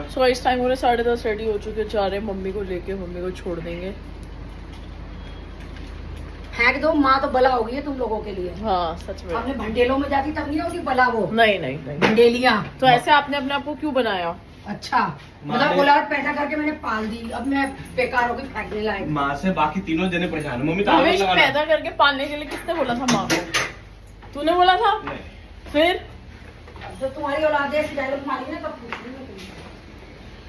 सो इस टाइम हो रहे 10:30 रेडी हो चुके, जा रहे हैं मम्मी को लेके, मम्मी को छोड़ देंगे। फेंक दो, माँ तो बला हो गई है तुम लोगों के लिए। हाँ सच में। अपने भंडेलों में जाती तब नहीं होती बला वो। नहीं नहीं नहीं भंडेलियाँ। तो ऐसे आपने अपने आप को क्यों बनाया? अच्छा मतलब औलाद पैदा करके मैंने पाल दी, अब मैं बेकार हो गई फेंकने लायक। माँ से बाकी तीनों जने परेशान है। मम्मी तो हमें पैदा करके पालने के लिए किसने बोला था माँ को? तूने बोला था? फिर तो तुम्हारी औलाद है डायलॉग मारी ना, तब पूछ रही हूँ।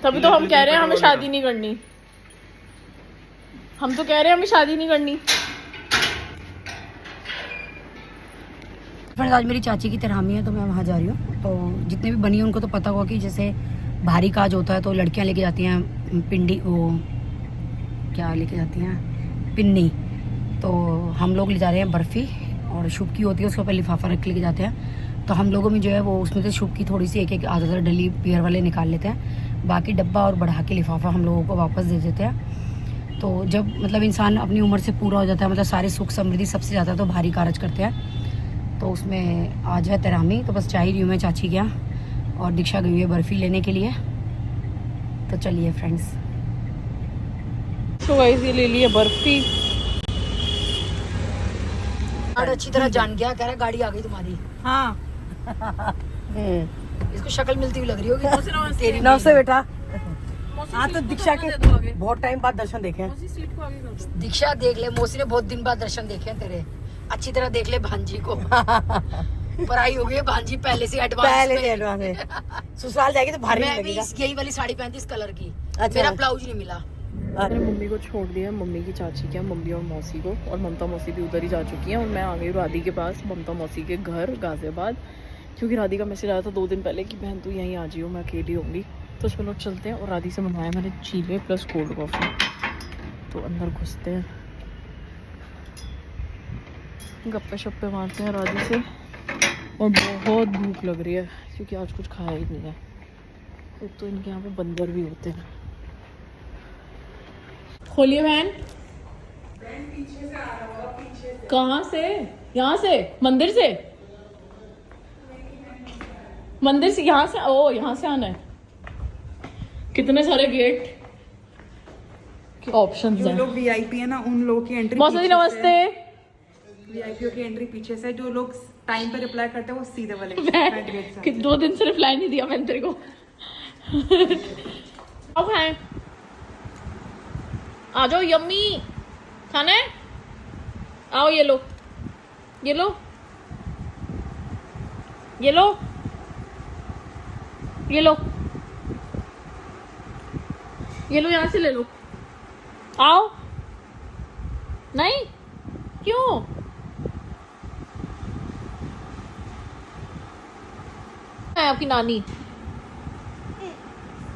तभी तो हम कह रहे हैं हमें शादी नहीं करनी। हम तो कह रहे हैं हमें शादी नहीं करनी। फ्रेंड्स आज मेरी चाची की तिरहामी है तो मैं वहाँ जा रही हूँ। तो जितने भी बनी हैं उनको तो पता होगा कि जैसे भारी काज होता है तो लड़कियाँ लेके जाती हैं पिंडी, वो क्या लेके जाती हैं, पिन्नी। तो हम लोग ले जा रहे हैं बर्फ़ी, और शुभ की होती है उसके ऊपर लिफाफा रख के लेके जाते हैं। तो हम लोगों में जो है वो उसमें से शुभ की थोड़ी सी एक आधा डली पियर वाले निकाल लेते हैं, बाकी डब्बा और बढ़ा के लिफाफा हम लोगों को वापस दे देते हैं। तो जब मतलब इंसान अपनी उम्र से पूरा हो जाता है, मतलब सारे सुख समृद्धि सबसे ज़्यादा तो भारी कारज करते हैं। तो उसमें आज है तिरहामी, तो बस जा ही रही हूँ मैं चाची के यहाँ, और दीक्षा गई हुई है बर्फ़ी लेने के लिए। तो चलिए फ्रेंड्स। तो गाइस ये ले ली है बर्फी। अच्छी तरह जान गया, कह रहा गाड़ी आ गई तुम्हारी। हाँ इसको शक्ल मिलती हुई लग रही होगी तेरी। नमस्ते बेटा। हाँ तो दीक्षा के बहुत टाइम बाद दर्शन देखे हैं। दीक्षा देख ले, मौसी ने बहुत दिन बाद दर्शन देखे हैं तेरे। अच्छी तरह देख ले भांजी को। पढ़ाई हो गई है भांजी पहले से एडवांस में। ससुराल जाएगी तो भारी मैं भी लगेगा। यही वाली साड़ी पहनती इस कलर की। अच्छा। मेरा ब्लाउज नहीं मिला। मैंने मम्मी को छोड़ दिया, मम्मी की चाची के, मम्मी और मौसी को, और ममता मौसी भी उधर ही जा चुकी हैं। और मैं आ गई राधी के पास, ममता मौसी के घर गाजियाबाद, क्योंकि राधी का मैसेज आया था 2 दिन पहले कि बहन तू यहीं आ जाइयो, मैं अकेली होंगी। तो चलो चलते हैं। और राधी से मंगाया मैंने चीले प्लस कोल्ड कॉफ़ी। तो अंदर घुसते हैं, गप्पे शप्पे मारते हैं राधी से। और बहुत भूख लग रही है क्योंकि आज कुछ खाया ही नहीं है। एक तो इनके यहाँ पे बंदर भी होते हैं। खोलिए बहन। कहाँ से? यहाँ से? मंदिर से? मंदिर से यहाँ से? ओ यहाँ से आना है। कितने सारे गेट के ऑप्शंस जो हैं। लोग वीआईपी है ना उन लोगों की एंट्री। मौसी जी नमस्ते। वीआईपी की एंट्री पीछे से, जो लोग टाइम पे रिप्लाई करते हैं वो सीधे वाले फ्रंट गेट से। कि 2 दिन से रिप्लाई नहीं दिया मैंने तेरे को। अब है आ जाओ, यम्मी खाना है, आओ ये लो, ये लो, ये लो, ये लो, ये लो, यहाँ से ले लो, आओ। नहीं क्यों? है आपकी नानी?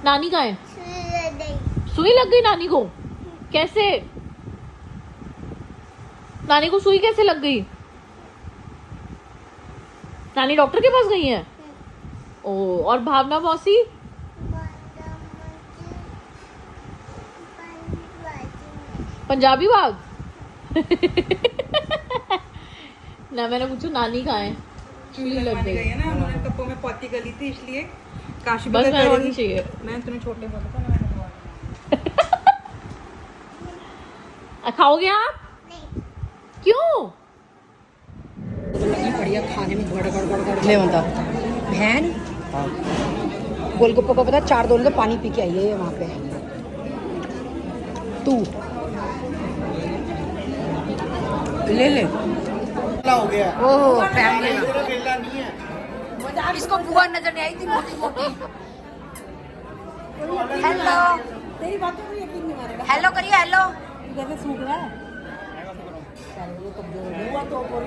नानी कहाँ है? सुई लग गई नानी को? कैसे? नानी को सुई कैसे लग गई? नानी डॉक्टर के पास गई है? ओ, और भावना मौसी? पंजाबी बाग। ना मैंने पूछा नानी कहाँ है? सुई लग गई है ना, उन्होंने कप्पों में पौती गली थी इसलिए काशी बस मैं और नहीं चाहिए। मैं तुम्हें छोटे बोला था ना, खाओगे आप? नहीं। क्यों? बढ़िया खाने में गड़ ले बता बहन। गोलगप्पे को पता 4 दोनों तो पानी पी के आई है वहाँ पे। तू ले ले हो गया। ओह फैमिली। इसको बुआ नजर नहीं आई थी, मोटी मोटी। हेलो, तेरी बातों को यकीन नहीं मारेगा। हेलो करिए, हेलो। कैसे सूख रहा है?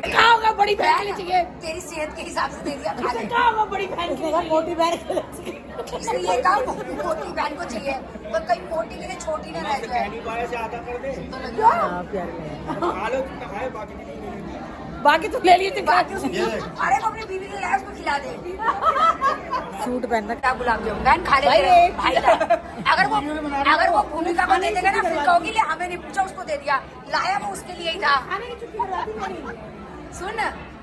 क्या होगा बड़ी बहन के लिए चाहिए, तेरी सेहत के हिसाब से दे दिया खा ले। क्या होगा बड़ी बहन के लिए? मोटी बहन इसलिए कहा मोटी बहन को चाहिए, तो कहीं मोटी के लिए छोटी ना रह जाए। बाकी तू ले लिए थे। अरे को अपनी बीवी के लिए उसको खिला दे। सूट पहनना क्या गुलाब जामुन बहन खा ले भाई। अगर वो भूमिका को दे देगा ना फिर कहोगी ले हमें नहीं पूछा उसको दे दिया। लाया वो उसके लिए ही था। सुन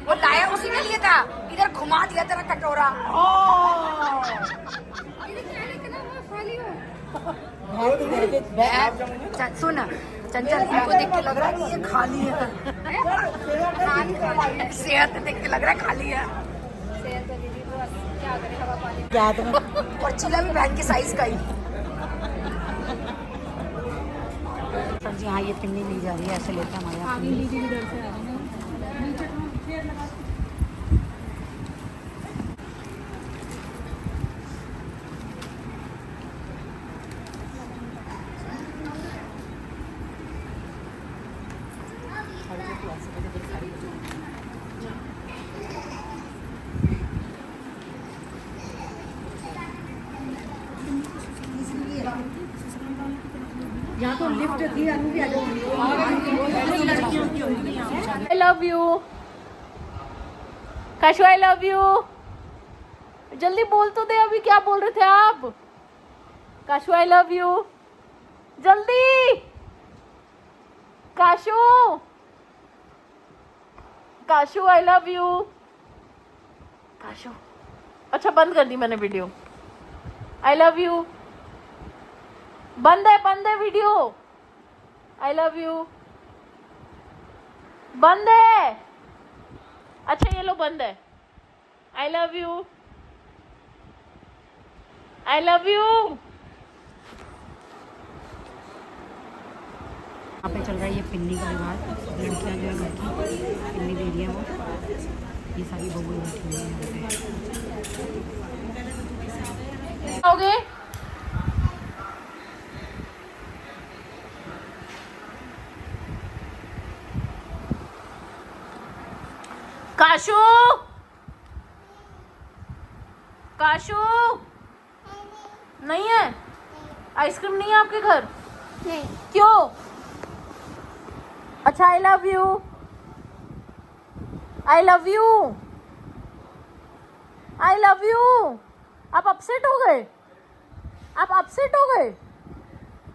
वो लाया उसी के लिए था, इधर घुमा दिया तेरा कटोरा। सुन चंचल, इनको देख के लग रहा है कि ये खाली है। सेहत देख के लग रहा है खाली है। और चिल्ला भी बहन के साइज का ही। सर जी हाँ, ये पिन्नी ली जा रही है, ऐसे लेते हैं हमारे यहाँ। यहाँ तो लिफ्ट थी, अनु भी आ जाओ। I love you. Cashew I love you. जल्दी बोल तो दे, अभी क्या बोल रहे थे आप? Cashew I love you. जल्दी cashew, cashew I love you. Cashew, अच्छा बंद कर दी मैंने वीडियो। I love you. बंद है वीडियो। I love you. बंद है। अच्छा ये लो बंद है। I love you. I love you. यहाँ पे चल रहा है ये पिन्नी का रिवाज। लड़कियाँ जो है घर की पिन्नी दे रही है वो। ये सारी बहू बैठी हुई है यहाँ पे। हो गए? काशु, काशु नहीं है? आइसक्रीम नहीं है आपके घर? नहीं। क्यों? अच्छा I love you. I love you. I love you. आप अपसेट हो गए? आप अपसेट हो गए?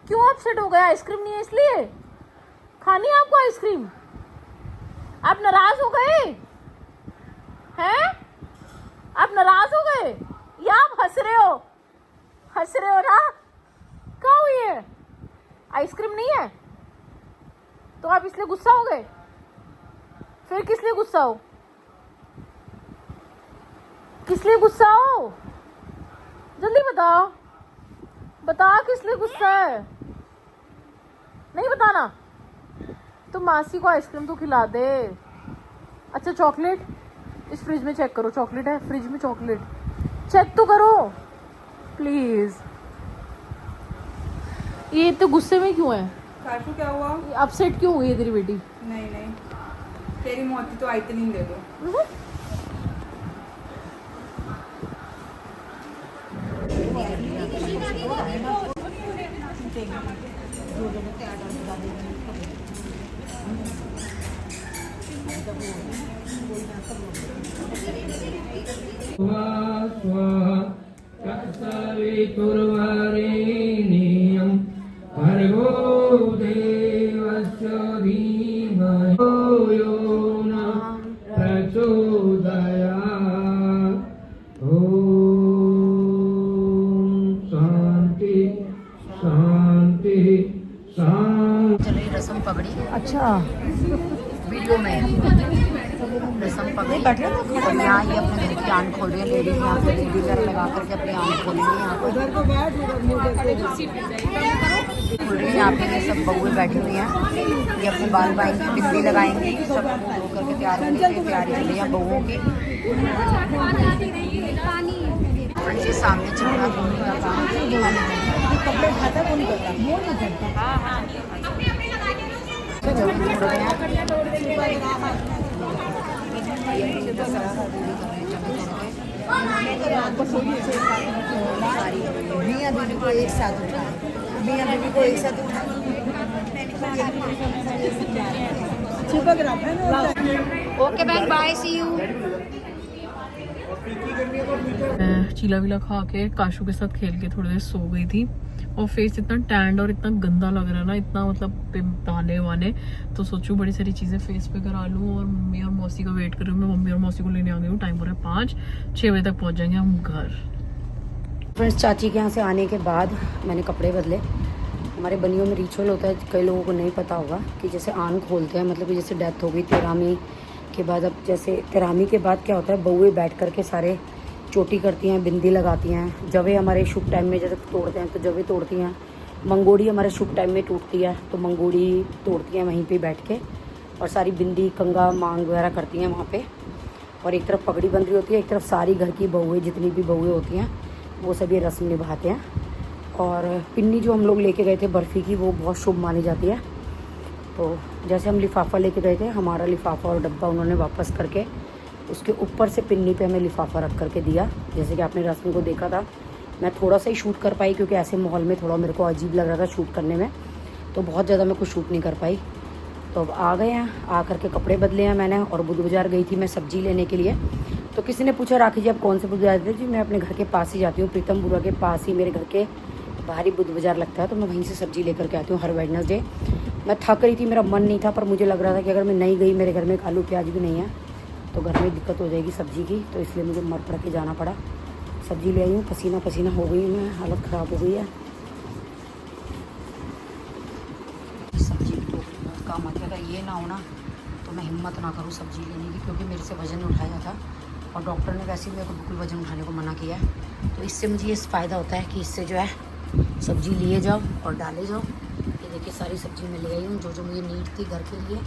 क्यों अपसेट हो गए? आइसक्रीम नहीं है इसलिए? खानी है आपको आइसक्रीम? आप नाराज हो गए हैं? आप नाराज हो गए या आप हंस रहे हो? हंस रहे हो ना? क्या हुई है? आइसक्रीम नहीं है तो आप इसलिए गुस्सा हो गए? फिर किस लिए गुस्सा हो? किस लिए गुस्सा हो? जल्दी बताओ, बता किस लिए गुस्सा है? नहीं बताना तो मासी को आइसक्रीम तो खिला दे। अच्छा चॉकलेट इस फ्रिज में चेक करो, चॉकलेट है फ्रिज में, चॉकलेट चेक तो करो प्लीज। ये इतने गुस्से में क्यों है? काशू क्या हुआ? अपसेट क्यों हुई है तेरी बेटी? नहीं नहीं, तेरी मौती तो आई नहीं, दे दो। तुर्वरेण्यं भर्गो देवस्य धीमहि यो न प्रचोदयात्। ॐ शांति शांति शांति। चल रही रसम पगड़ी। अच्छा वीडियो में रसम पगड़ी और यहाँ ये अपने घर की आंख खोल रही है लेडीज। यहाँ पे लेडीज लगा करके अपनी आंख खोलेंगे। यहाँ पे खोल रही है, यहाँ पे ये सब बहुएं बैठी हुई हैं। ये अपने बाल बाएंगी, बिंदी लगाएंगी, सब मुँह धो करके तैयार होंगे। तैयारी हो रही है बहुओं की। और ये सामने चल रहा है कपड़े खाता वो नहीं करता, वो नहीं करता। हाँ हाँ मियाँ बीवी को एक साथ उठा, मियाँ बीवी को एक साथ उठा। ओके बहन, बाय, सी यू। मैं चीला विला खा के काशू के साथ खेल के थोड़ी देर सो गई थी और फेस इतना टैंड और इतना गंदा लग रहा है ना, इतना मतलब दाने वाने। तो सोचूं बड़ी सारी चीज़ें फेस पे करा लूँ और मम्मी और मौसी का वेट कर रही हूँ। मैं मम्मी और मौसी को लेने आ गई हूँ। टाइम हो रहा है 5-6 बजे तक पहुँच जाएंगे हम घर। फ्रेंड्स चाची के यहाँ से आने के बाद मैंने कपड़े बदले। हमारे बनियों में रिचुअल होता है, कई लोगों को नहीं पता होगा, कि जैसे आन खोलते हैं, मतलब कि जैसे डेथ हो गई तेरामी के बाद, अब जैसे तेरामी के बाद क्या होता है, बहुएं बैठ करके सारे चोटी करती हैं, बिंदी लगाती हैं। जवे हमारे शुभ टाइम में जैसे तोड़ते हैं तो जवे तोड़ती हैं। मंगोड़ी हमारे शुभ टाइम में टूटती है तो मंगोड़ी तोड़ती हैं वहीं पे बैठ के, और सारी बिंदी कंगा मांग वगैरह करती हैं वहाँ पे। और एक तरफ पगड़ी बन रही होती है, एक तरफ सारी घर की बहुएं, जितनी भी बहुएं होती हैं वो सभी रस्म निभाते हैं। और पिन्नी जो हम लोग लेके गए थे बर्फ़ी की, वो बहुत शुभ मानी जाती है। तो जैसे हम लिफाफा लेके गए थे, हमारा लिफाफा और डब्बा उन्होंने वापस करके उसके ऊपर से पिन्नी पे हमें लिफाफा रख करके दिया। जैसे कि आपने रस्म को देखा था, मैं थोड़ा सा ही शूट कर पाई क्योंकि ऐसे माहौल में थोड़ा मेरे को अजीब लग रहा था शूट करने में, तो बहुत ज़्यादा मैं कुछ शूट नहीं कर पाई। तो अब आ गए हैं, आ करके कपड़े बदले हैं मैंने, और बुध बाज़ार गई थी मैं सब्ज़ी लेने के लिए। तो किसी ने पूछा राखी जी आप कौन से बुध बाज़ार थे? जी मैं अपने घर के पास ही जाती हूँ, प्रीतमपुरा के पास ही मेरे घर के बाहर ही बुध बाज़ार लगता है, तो मैं वहीं से सब्ज़ी लेकर के आती हूँ हर वेडनेसडे। मैं थक रही थी, मेरा मन नहीं था, पर मुझे लग रहा था कि अगर मैं नहीं गई, मेरे घर में एक आलू प्याज भी नहीं है तो घर में दिक्कत हो जाएगी सब्ज़ी की, तो इसलिए मुझे मर पड़ के जाना पड़ा। सब्ज़ी ले आई हूँ, पसीना पसीना हो गई मैं, हालत ख़राब हो गई है। सब्ज़ी की टोकरी बहुत काम आ गया, ये ना हो ना तो मैं हिम्मत ना करूँ सब्ज़ी लेने की, क्योंकि मेरे से वज़न उठाया था और डॉक्टर ने वैसे ही मेरे को बिल्कुल वज़न उठाने को मना किया है। तो इससे मुझे ये फ़ायदा होता है कि इससे जो है सब्ज़ी लिए जाओ और डाले जाओ। ये देखिए सारी सब्ज़ी मैं ले आई हूँ जो जो मुझे नीड थी घर के लिए।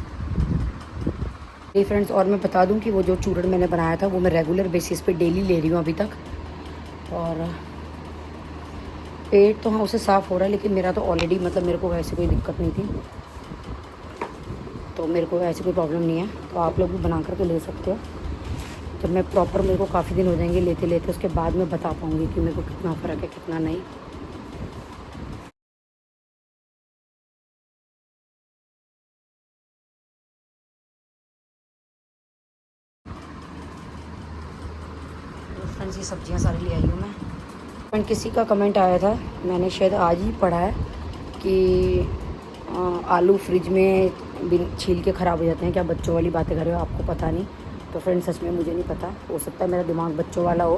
ये फ्रेंड्स, और मैं बता दूं कि वो जो चूरन मैंने बनाया था वो मैं रेगुलर बेसिस पे डेली ले रही हूँ अभी तक। और पेट तो हाँ उसे साफ़ हो रहा है, लेकिन मेरा तो ऑलरेडी मतलब मेरे को वैसे कोई दिक्कत नहीं थी, तो मेरे को ऐसी कोई प्रॉब्लम नहीं है। तो आप लोग भी बना करके ले सकते हो। जब मैं प्रॉपर, मेरे को काफ़ी दिन हो जाएंगे लेते लेते, उसके बाद मैं बता पाऊँगी कि मेरे को कितना फ़र्क है कितना नहीं। फ्रेंड्स ये सब्जियां सारी ले आई हूँ मैं। फ्रेंड किसी का कमेंट आया था, मैंने शायद आज ही पढ़ा है कि आलू फ्रिज में छील के ख़राब हो जाते हैं। क्या बच्चों वाली बातें कर रहे हो? आपको पता नहीं? तो फ्रेंड सच में मुझे नहीं पता, हो सकता है मेरा दिमाग बच्चों वाला हो,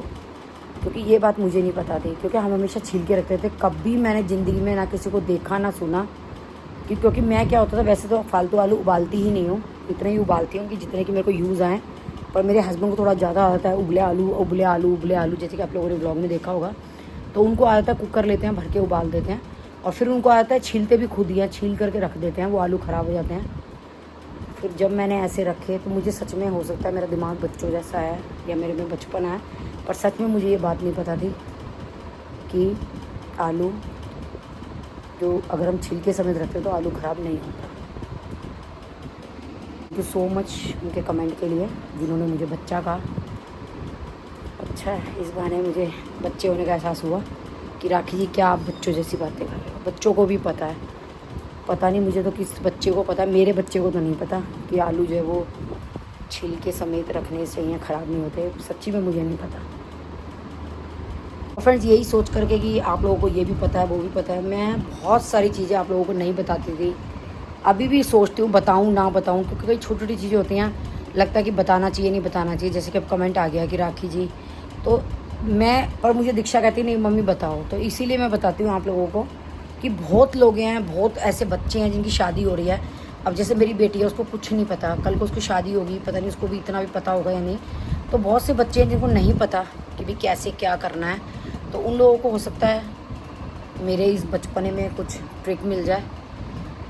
क्योंकि ये बात मुझे नहीं पता थी। क्योंकि हम हमेशा छील के रखते थे, कभी मैंने ज़िंदगी में ना किसी को देखा ना सुना क्योंकि मैं क्या होता था, वैसे तो फालतू आलू उबालती ही नहीं हूँ, इतने ही उबालती हूँ कि जितने कि मेरे को यूज़ आएँ। पर मेरे हस्बैंड को थोड़ा ज़्यादा आता है उबले आलू, जैसे कि आप लोगों ने व्लॉग में देखा होगा। तो उनको आता है कुकर लेते हैं, भर के उबाल देते हैं, और फिर उनको आता है छीलते भी खुद ही हैं, छील करके रख देते हैं, वो आलू ख़राब हो जाते हैं। फिर जब मैंने ऐसे रखे तो मुझे सच में, हो सकता है मेरा दिमाग बच्चों जैसा है या मेरे में बचपन है, पर सच में मुझे ये बात नहीं पता थी कि आलू जो अगर हम छील के समेत रखते तो आलू ख़राब नहीं होता। थैंक यू सो मच उनके कमेंट के लिए जिन्होंने मुझे बच्चा कहा। अच्छा है, इस बहाने मुझे बच्चे होने का एहसास हुआ कि राखी जी क्या आप बच्चों जैसी बातें कर रहे हो। बच्चों को भी पता है, पता नहीं मुझे तो किस बच्चे को पता है, मेरे बच्चे को तो नहीं पता कि आलू जो है वो छिलके समेत रखने से या ख़राब नहीं होते। सच्ची में मुझे नहीं पता। फ्रेंड्स यही सोच करके कि आप लोगों को ये भी पता है वो भी पता है, मैं बहुत सारी चीज़ें आप लोगों को नहीं बताती थी। अभी भी सोचती हूँ बताऊँ ना बताऊँ, क्योंकि कई छोटी छोटी चीज़ें होती हैं, लगता है कि बताना चाहिए नहीं बताना चाहिए। जैसे कि अब कमेंट आ गया कि राखी जी, तो मैं, पर मुझे दीक्षा कहती नहीं मम्मी बताओ, तो इसीलिए मैं बताती हूँ आप लोगों को कि बहुत लोग हैं, बहुत ऐसे बच्चे हैं जिनकी शादी हो रही है। अब जैसे मेरी बेटी है, उसको कुछ नहीं पता, कल को उसकी शादी होगी, पता नहीं उसको भी इतना भी पता होगा या नहीं। तो बहुत से बच्चे हैं जिनको नहीं पता कि भाई कैसे क्या करना है, तो उन लोगों को हो सकता है मेरे इस बचपने में कुछ ट्रिक मिल जाए।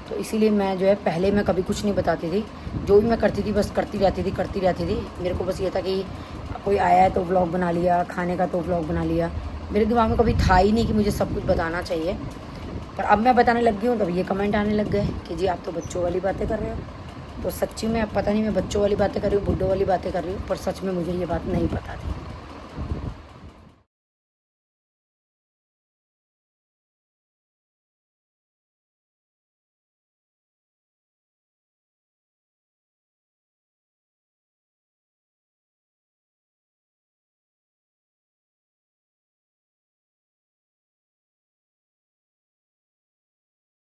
तो इसीलिए मैं जो है पहले मैं कभी कुछ नहीं बताती थी, जो भी मैं करती थी बस करती रहती थी। मेरे को बस ये था कि कोई आया है तो व्लॉग बना लिया, खाने का तो व्लॉग बना लिया। मेरे दिमाग में कभी था ही नहीं कि मुझे सब कुछ बताना चाहिए। पर अब मैं बताने लग गई हूँ, तब ये कमेंट आने लग गए कि जी आप तो बच्चों वाली बातें कर रहे हो। तो सच्ची में अब पता नहीं मैं बच्चों वाली बातें कर रही हूँ, बुड्ढों वाली बातें कर रही हूँ, पर सच में मुझे ये बात नहीं पता थी।